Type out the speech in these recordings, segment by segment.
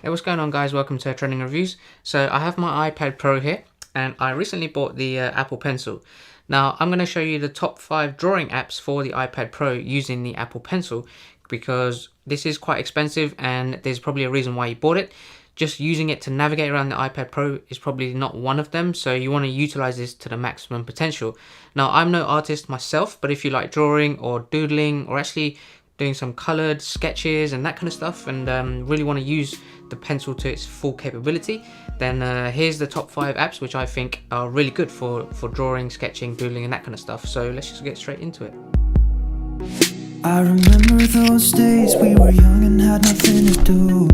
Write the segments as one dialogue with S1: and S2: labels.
S1: Hey, what's going on guys, welcome to Trending Reviews. So I have my iPad Pro here and I recently bought the Apple Pencil. Now I'm going to show you the top 5 drawing apps for the iPad Pro using the Apple Pencil, because this is quite expensive and there's probably a reason why you bought it. Just using it to navigate around the iPad Pro is probably not one of them, so you want to utilize this to the maximum potential. Now I'm no artist myself, but if you like drawing or doodling or actually doing some colored sketches and that kind of stuff, and really want to use the pencil to its full capability, then here's the top 5 apps which I think are really good for drawing, sketching, doodling and that kind of stuff. So let's just get straight into it.
S2: I remember those days we were young and had nothing to do.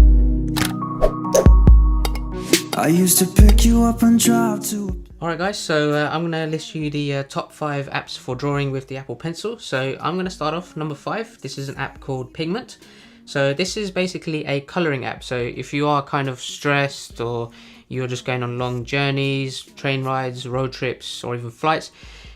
S2: I used to pick you up and drive to...
S1: Alright guys, so I'm going to list you the top 5 apps for drawing with the Apple Pencil. So I'm going to start off number 5. This is an app called Pigment. So this is basically a colouring app. So if you are kind of stressed, or you're just going on long journeys, train rides, road trips or even flights,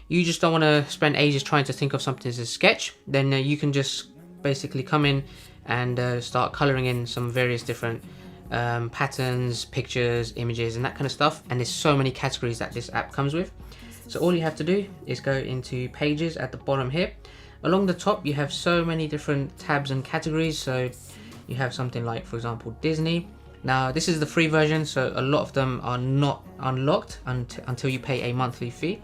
S1: you just don't want to spend ages trying to think of something as a sketch, then you can just basically come in and start colouring in some various different patterns, pictures, images and that kind of stuff. And there's so many categories that this app comes with. So all you have to do is go into pages at the bottom here. Along the top you have so many different tabs and categories. So you have something like, for example, Disney. Now this is the free version, so a lot of them are not unlocked until you pay a monthly fee.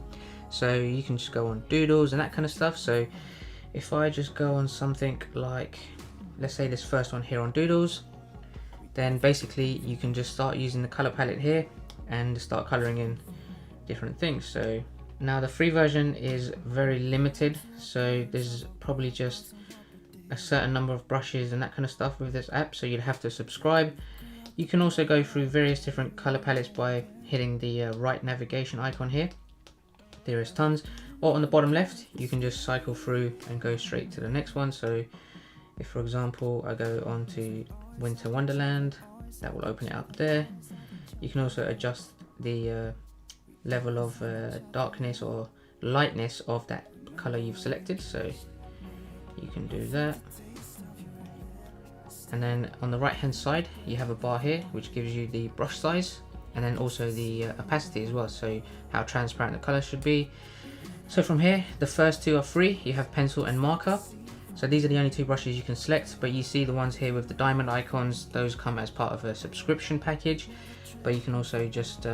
S1: So you can just go on doodles and that kind of stuff. So if I just go on something like, let's say this first one here on doodles, then basically you can just start using the color palette here and start coloring in different things. So now the free version is very limited, so there's probably just a certain number of brushes and that kind of stuff with this app, so you'd have to subscribe. You can also go through various different color palettes by hitting the right navigation icon here. There is tons. Or on the bottom left you can just cycle through and go straight to the next one. So if, for example, I go on to Winter Wonderland, that will open it up there. You can also adjust the level of darkness or lightness of that color you've selected, so you can do that. And then on the right hand side you have a bar here which gives you the brush size and then also the opacity as well, so how transparent the color should be. So from here, the first 2 are free. You have pencil and marker. So these are the only 2 brushes you can select, but you see the ones here with the diamond icons, those come as part of a subscription package. But you can also just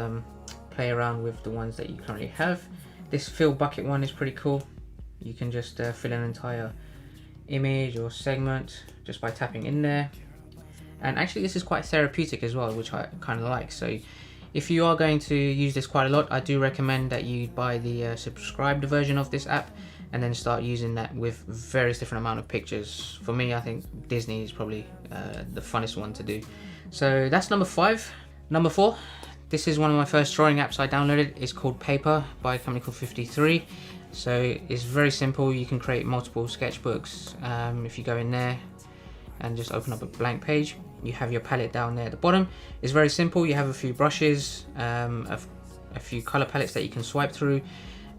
S1: play around with the ones that you currently have. This fill bucket one is pretty cool. You can just fill an entire image or segment just by tapping in there. And actually this is quite therapeutic as well, which I kind of like. So if you are going to use this quite a lot, I do recommend that you buy the subscribed version of this app and then start using that with various different amount of pictures. For me, I think Disney is probably the funnest one to do. So that's number 5. Number 4, this is one of my first drawing apps I downloaded. It's called Paper by a company called 53. So it's very simple. You can create multiple sketchbooks. If you go in there and just open up a blank page, you have your palette down there at the bottom. It's very simple. You have a few brushes, a few color palettes that you can swipe through.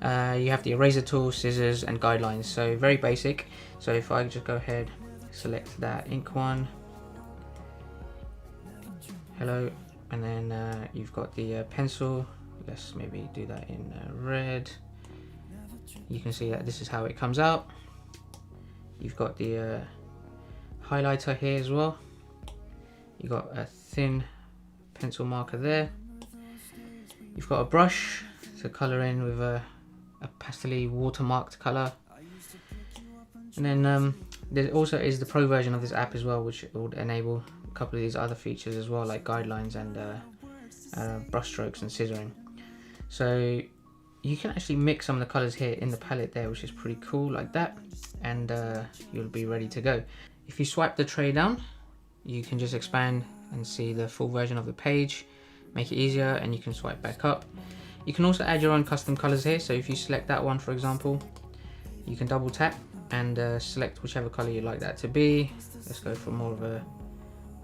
S1: You have the eraser tool, scissors and guidelines, so very basic. So if I just go ahead, select that ink one, hello, and then you've got the pencil. Let's maybe do that in red. You can see that this is how it comes out. You've got the highlighter here as well. You've got a thin pencil marker there. You've got a brush to color in with a pastel-y watermarked color. And then there also is the pro version of this app as well, which would enable a couple of these other features as well, like guidelines and brush strokes and scissoring. So you can actually mix some of the colors here in the palette there, which is pretty cool, like that, and you'll be ready to go. If you swipe the tray down, you can just expand and see the full version of the page, make it easier, and you can swipe back up. You can also add your own custom colors here. So if you select that one, for example, you can double tap and select whichever color you'd like that to be. Let's go for more of a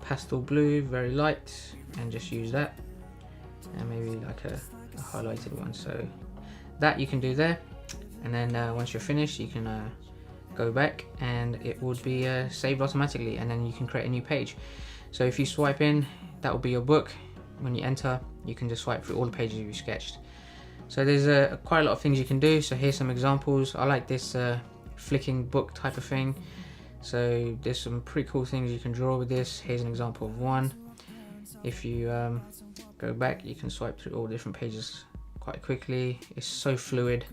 S1: pastel blue, very light, and just use that. And maybe like a highlighted one. So that you can do there. And then once you're finished, you can go back and it would be saved automatically, and then you can create a new page. So if you swipe in that will be your book. When you enter, you can just swipe through all the pages you've sketched. So there's quite a lot of things you can do. So here's some examples. I like this flicking book type of thing. So there's some pretty cool things you can draw with this. Here's an example of one. If you go back, you can swipe through all the different pages quite quickly. It's so fluid,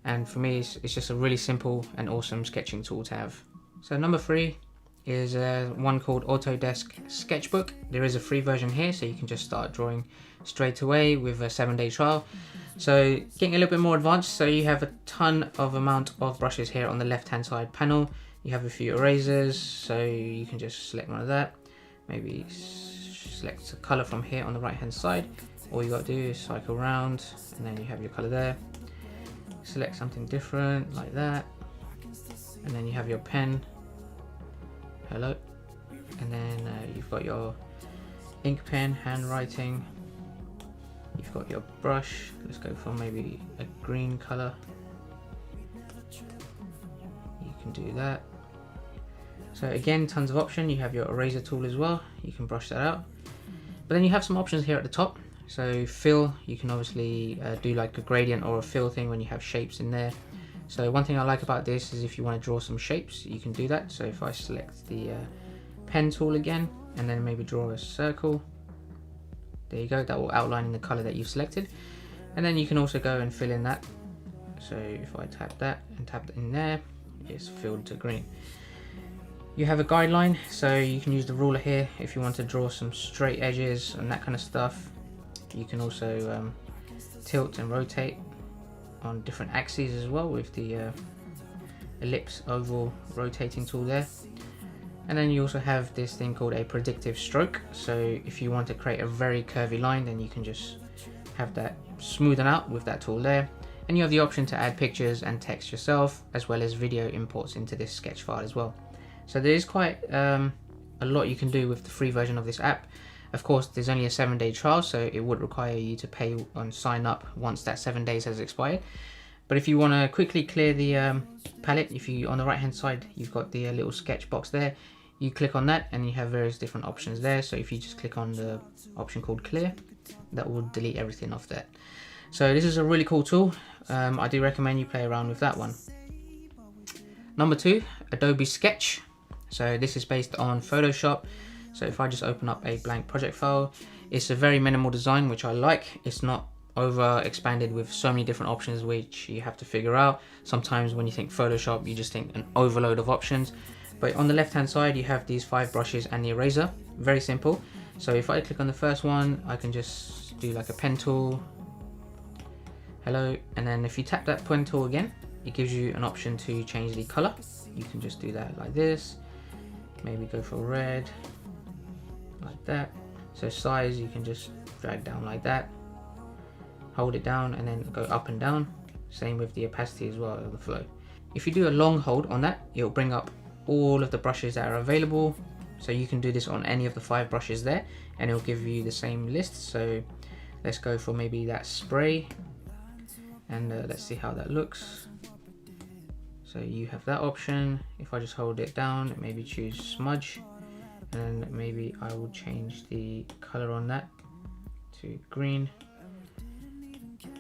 S1: and for me it's just a really simple and awesome sketching tool to have. So number 3 is one called AutoDesk Sketchbook. There is a free version here, so you can just start drawing straight away with a 7-day trial. So getting a little bit more advanced, so you have a ton of amount of brushes here on the left hand side panel. You have a few erasers, so you can just select one of that. Maybe select a color from here on the right hand side. All you got to do is cycle around, and then you have your color there. Select something different like that, and then you have your pen. Hello. And then you've got your ink pen, handwriting. You've got your brush. Let's go for maybe a green color. You can do that. So again, tons of options. You have your eraser tool as well. You can brush that out. But then you have some options here at the top. So fill, you can obviously do like a gradient or a fill thing when you have shapes in there. So one thing I like about this is if you want to draw some shapes, you can do that. So if I select the pen tool again, and then maybe draw a circle, there you go, that will outline in the color that you've selected. And then you can also go and fill in that. So if I tap that and tap it in there, it's filled to green. You have a guideline, so you can use the ruler here if you want to draw some straight edges and that kind of stuff. You can also tilt and rotate on different axes as well with the ellipse oval rotating tool there. And then you also have this thing called a predictive stroke. So if you want to create a very curvy line, then you can just have that smoothen out with that tool there. And you have the option to add pictures and text yourself, as well as video imports into this sketch file as well. So there is quite a lot you can do with the free version of this app. Of course, there's only a 7-day trial, so it would require you to pay and sign up once that 7 days has expired. But if you want to quickly clear the palette, if you on the right hand side, you've got the little sketch box there. You click on that and you have various different options there. So if you just click on the option called clear, that will delete everything off that. So this is a really cool tool. I do recommend you play around with that one. Number 2, Adobe Sketch. So this is based on Photoshop. So if I just open up a blank project file, it's a very minimal design, which I like. It's not over expanded with so many different options which you have to figure out. Sometimes when you think Photoshop, you just think an overload of options. But on the left hand side, you have these 5 brushes and the eraser. Very simple. So if I click on the first one, I can just do like a pen tool. Hello. And then if you tap that pen tool again, it gives you an option to change the color. You can just do that like this. Maybe go for red, like that. So size, you can just drag down like that. Hold it down and then go up and down. Same with the opacity as well, the flow. If you do a long hold on that, it'll bring up all of the brushes that are available. So you can do this on any of the 5 brushes there, and it'll give you the same list. So let's go for maybe that spray, and let's see how that looks. So you have that option. If I just hold it down, maybe choose smudge, and maybe I will change the color on that to green.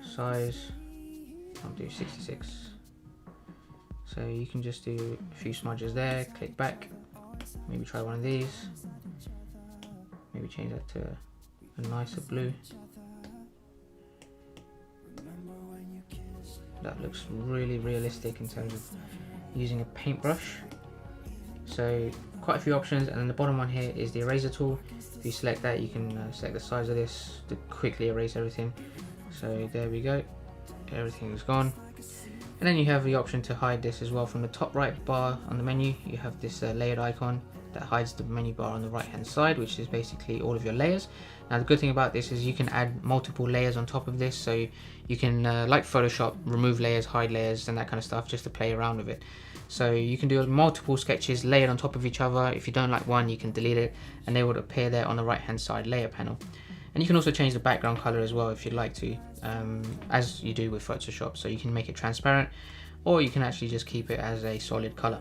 S1: Size, I'll do 66. So you can just do a few smudges there, click back, maybe try one of these, maybe change that to a nicer blue. That looks really realistic in terms of using a paintbrush. So quite a few options, and then the bottom one here is the eraser tool. If you select that, you can select the size of this to quickly erase everything. So there we go, everything is gone. And then you have the option to hide this as well. From the top right bar on the menu, you have this layered icon that hides the menu bar on the right hand side, which is basically all of your layers. Now the good thing about this is you can add multiple layers on top of this, so you can like Photoshop, remove layers, hide layers and that kind of stuff, just to play around with it. So you can do multiple sketches layered on top of each other. If you don't like one, you can delete it and they would appear there on the right hand side layer panel. And you can also change the background color as well if you'd like to, as you do with Photoshop. So you can make it transparent, or you can actually just keep it as a solid color.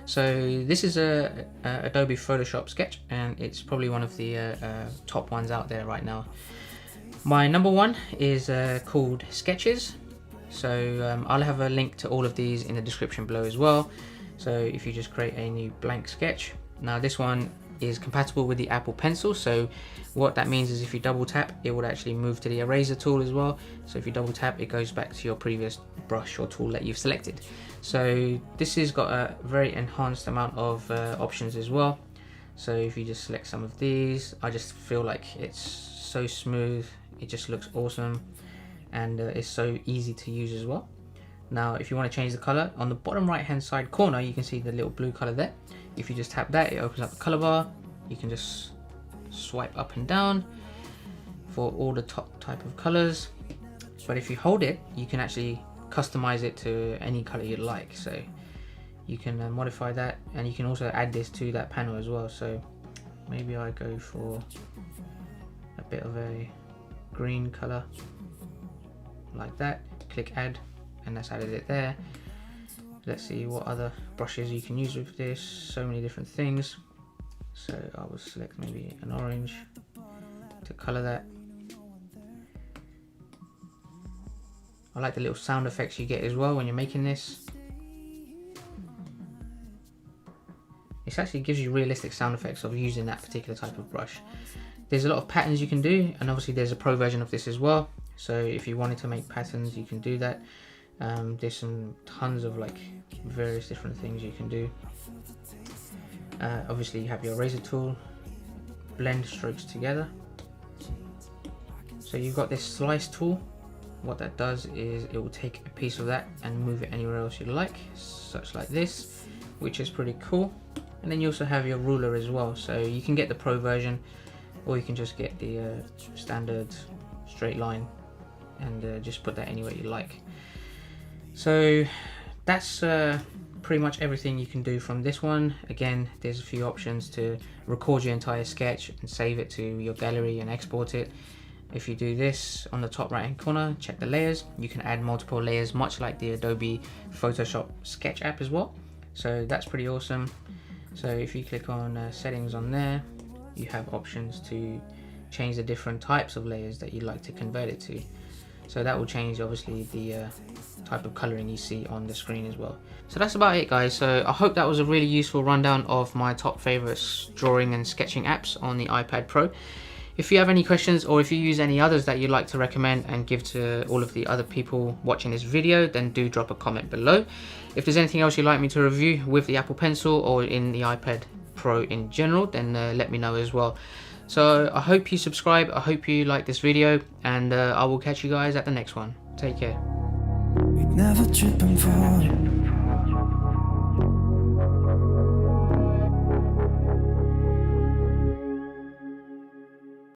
S1: So this is a Adobe Photoshop sketch, and it's probably one of the top ones out there right now. My number one is called Sketches. So I'll have a link to all of these in the description below as well. So if you just create a new blank sketch. Now this one is compatible with the Apple Pencil, so what that means is if you double tap, it would actually move to the eraser tool as well. So if you double tap, it goes back to your previous brush or tool that you've selected. So this has got a very enhanced amount of options as well. So if you just select some of these, I just feel like it's so smooth, it just looks awesome, and it's so easy to use as well. Now if you want to change the color, on the bottom right hand side corner you can see the little blue color there. If you just tap that, it opens up the color bar. You can just swipe up and down for all the top type of colors, but if you hold it, you can actually customize it to any color you'd like. So you can modify that, and you can also add this to that panel as well. So maybe I go for a bit of a green color like that, click add, and that's added it there. Let's see what other brushes you can use with this. So many different things. So I will select maybe an orange to color that. I like the little sound effects you get as well when you're making this. It actually gives you realistic sound effects of using that particular type of brush. There's a lot of patterns you can do, and obviously there's a pro version of this as well. So if you wanted to make patterns, you can do that. There's some tons of like various different things you can do. Obviously you have your eraser tool, blend strokes together. So you've got this slice tool. What that does is it will take a piece of that and move it anywhere else you like, such like this, which is pretty cool. And then you also have your ruler as well. So you can get the pro version, or you can just get the standard straight line and just put that anywhere you like. So that's pretty much everything you can do from this one. Again, there's a few options to record your entire sketch and save it to your gallery and export it. If you do this on the top right hand corner, check the layers. You can add multiple layers, much like the Adobe Photoshop Sketch app as well. So that's pretty awesome. So if you click on settings on there, you have options to change the different types of layers that you'd like to convert it to. So that will change obviously the type of coloring you see on the screen as well. So that's about it, guys. So I hope that was a really useful rundown of my top favorites drawing and sketching apps on the iPad Pro. If you have any questions, or if you use any others that you'd like to recommend and give to all of the other people watching this video, then do drop a comment below. If there's anything else you'd like me to review with the Apple Pencil or in the iPad Pro in general, then let me know as well. So I hope you subscribe, I hope you like this video, and I will catch you guys at the next one. Take care.
S2: We'd never trip and fall.